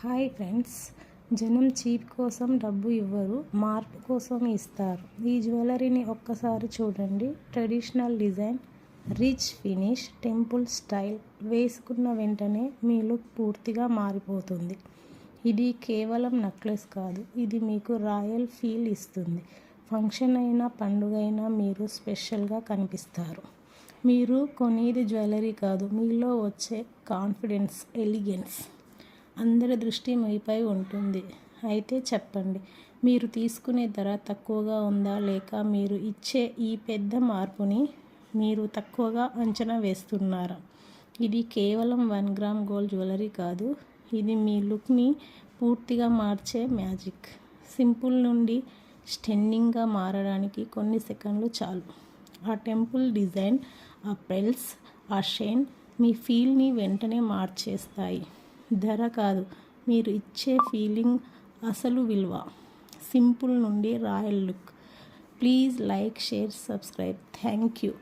Hi friends, జనం cheap కోసం డబ్బు ఇవ్వరు, మార్పు కోసం ఇస్తారు. ఈ జ్యువెలరీని ఒక్కసారి చూడండి. Traditional design, rich finish, temple style. వేసుకున్న వెంటనే మీ లుక్ పూర్తిగా మారిపోతుంది. ఇది కేవలం నెక్లెస్ కాదు, ఇది మీకు రాయల్ ఫీల్ ఇస్తుంది. ఫంక్షన్ అయినా పండుగ అయినా మీరు స్పెషల్గా కనిపిస్తారు. మీరు కొనేది జ్యువెలరీ కాదు, మీలో వచ్చే కాన్ఫిడెన్స్, ఎలిగెన్స్. అందరి దృష్టి మీపై ఉంటుంది. అయితే చెప్పండి, మీరు తీసుకునే ధర తక్కువగా ఉందా, లేక మీరు ఇచ్చే ఈ పెద్ద మార్పుని మీరు తక్కువగా అంచనా వేస్తున్నారా? ఇది కేవలం 1 గ్రామ్ గోల్డ్ జ్యువెలరీ కాదు, ఇది మీ లుక్ని పూర్తిగా మార్చే మ్యాజిక్. సింపుల్ నుండి స్టన్నింగ్గా మారడానికి కొన్ని సెకండ్లు చాలు. ఆ టెంపుల్ డిజైన్, ఆ పెల్స్, ఆ షైన్ మీ ఫీల్ని వెంటనే మార్చేస్తాయి. ధర కాదు, మీరు ఇచ్చే ఫీలింగ్ అసలు విలువ. సింపుల్ నుండి royal look. Please like, share, subscribe. Thank you.